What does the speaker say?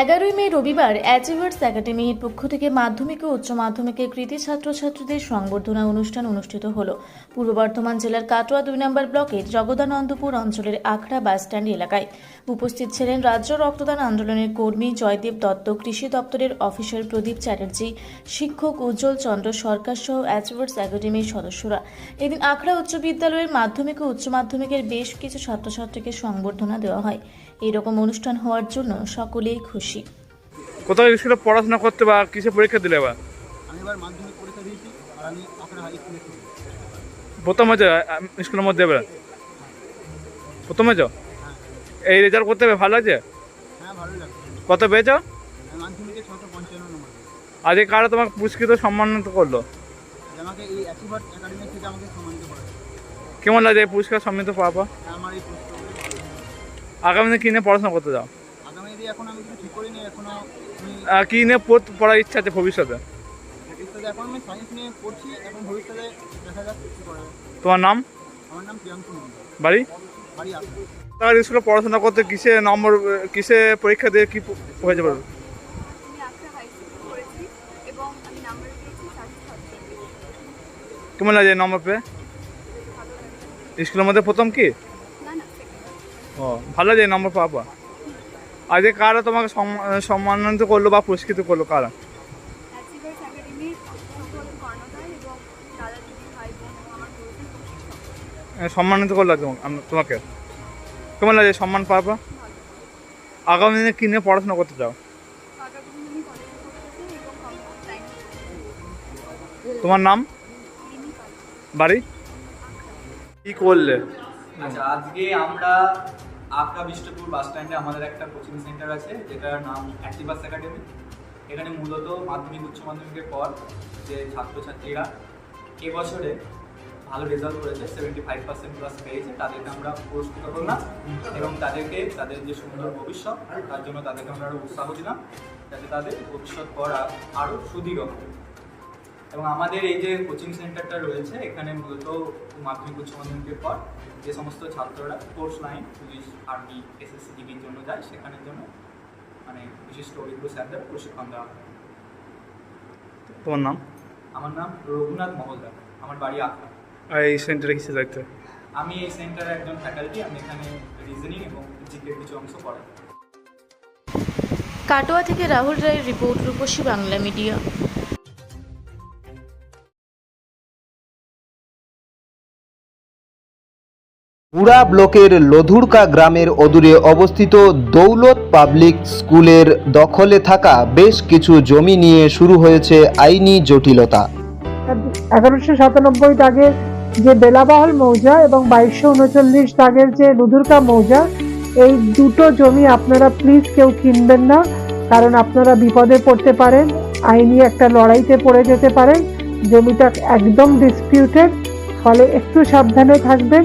11 মে রবিবার অ্যাচিভার্স একাডেমির পক্ষ থেকে মাধ্যমিক ও উচ্চ মাধ্যমিকের কৃতী ছাত্রছাত্রীদের সংবর্ধনা অনুষ্ঠান অনুষ্ঠিত হল পূর্ব বর্ধমান জেলার কাটোয়া 2 নম্বর ব্লকের জগদানন্দপুর অঞ্চলের আখড়া বাসস্ট্যান্ড এলাকায়। উপস্থিত ছিলেন রাজ্য রক্তদান আন্দোলনের কর্মী জয়দেব দত্ত, কৃষি দপ্তরের অফিসার প্রদীপ চ্যাটার্জি, শিক্ষক উজ্জ্বল চন্দ্র সরকার সহ অ্যাচিভার্স একাডেমির সদস্যরা। এদিন আখড়া উচ্চ বিদ্যালয়ের মাধ্যমিক ও উচ্চ মাধ্যমিকের বেশ কিছু ছাত্রছাত্রীকে সংবর্ধনা দেওয়া হয়। এইরকম অনুষ্ঠান হওয়ার জন্য সকলেই খুশি। কোথাও স্কুলে পড়াশোনা করতে বা কিসে পরীক্ষা দিলে বা আমি এবার মাধ্যমিক পরীক্ষা দিয়েছি আর আমি আখড়া হাই স্কুলে প্রথম হয়েছে স্কুলের মধ্যে এবার প্রথম হয়েছ? এই রেজাল্ট করতে হবে ভালো লাগছে? হ্যাঁ, ভালোই লাগছে। কত পেয়েছ? মাধ্যমিকে 655 নম্বর। আজকে কারা তোমাকে পুরস্কৃত সম্মানিত করলো? আমাকে এই অ্যাচিভার্স একাডেমি থেকে আমাকে সম্মানিত করা হয়েছে। কেমন লাগছে এই পুরস্কার সম্মানিত পাওয়া? আমার এই পুরস্কার আগামী দিনে কী নিয়ে পড়াশোনা করতে যাও? আগামী দিনে এখন আমি কিছু ঠিক করিনি। এখনো কী নিয়ে পড়ার ইচ্ছা আছে ভবিষ্যতে? এখন আমি সায়েন্স নিয়ে পড়ছি। এখন ভবিষ্যতে দেখা যাক কী করা যায়। তোমার নাম? আমার নাম প্রিয়াঙ্কু মন্ডল। বাড়ি আখড়া। তার স্কুলে পড়াশোনা করতে কিসে পরীক্ষা দিয়ে কি হয়েছে বলো? আমি আখড়া হাই স্কুল করেছি এবং আমি নাম্বার পেয়েছি 446। কেমন লাগছে এই নম্বর পেয়ে? স্কুলের মধ্যে প্রথম কি? না, সেকেন্ড। ও, ভালো লাগছে এই নম্বর পাওয়া। আজকে কারা তোমাকে সম্মানিত করলো বা পুরস্কৃত করলো কারা? অ্যাচিভার্স একাডেমির সকল কর্ণধার এবং দাদা দিদি ভাই বোন আমার গুরুজন এবং শিক্ষক। সম্মানিত করলো তোমাকে কেমন লাগছে সম্মান পাওয়া? আগামী দিনে কী নিয়ে পড়াশোনা করতে চাও? আগামী দিনে আমি কলেজে পড়তেছি এবং কম্পিউটার সায়েন্স। তোমার নাম? লিমি পাল। বাড়ি কি করলে? আচ্ছা, আজকে আমরা আখড়া বিষ্ণুপুর বাস স্ট্যান্ডে আমাদের একটা কোচিং সেন্টার আছে যেটার নাম অ্যাচিভার্স একাডেমি। এখানে মূলত মাধ্যমিক উচ্চ মাধ্যমিকের পর যে ছাত্রছাত্রীরা এবছরে ভালো রেজাল্ট করেছে, 75% প্লাস পেয়েছে, তাদেরকে আমরা পুরস্কৃত করলাম এবং তাদেরকে তাদের যে সুন্দর ভবিষ্যৎ তার জন্য তাদেরকে আমরা আরও উৎসাহ দিলাম যাতে তাদের ভবিষ্যৎ পড়া আরও সুদৃঢ় হয়। এবং আমাদের এই যে কোচিং সেন্টারটা রয়েছে এখানে মূলত মাধ্যমিক উচ্চ মাধ্যমিকের পর যে সমস্ত ছাত্ররা force line, police, army, SSC, জিডির জন্য যায় সেখানের জন্য মানে বিশিষ্ট অভিজ্ঞ স্যারদের প্রশিক্ষণ দেওয়া হয়। তোমার নাম? আমার নাম রঘুনাথ মহলদার, আমার বাড়ি আখড়া। আর এই সেন্টারে কিসে দেখতে? আমি এই সেন্টারে একজন ফ্যাকাল্টি। আমি এখানে রিজনিং এবং জিকের কিছু অংশ পড়াই। কাটোয়া থেকে রাহুল রায়ের রিপোর্ট, রূপসী বাংলা মিডিয়া। পুরা ব্লকের লধুরকা গ্রামের অদূরে অবস্থিত দৌলত পাবলিক স্কুলের দখলে থাকা বেশ কিছু জমি নিয়ে শুরু হয়েছে আইনি জটিলতা। 1197 দাগের যে বেলাবহল মৌজা এবং 2239 দাগের যে লধুরকা মৌজা, এই দুটো জমি আপনারা প্লিজ কেউ কিনবেন না, কারণ আপনারা বিপদে পড়তে পারেন, আইনি একটা লড়াইতে পড়ে যেতে পারেন। জমিটা একদম ডিসপিউটেড, ফলে একটু সাবধানে থাকবেন।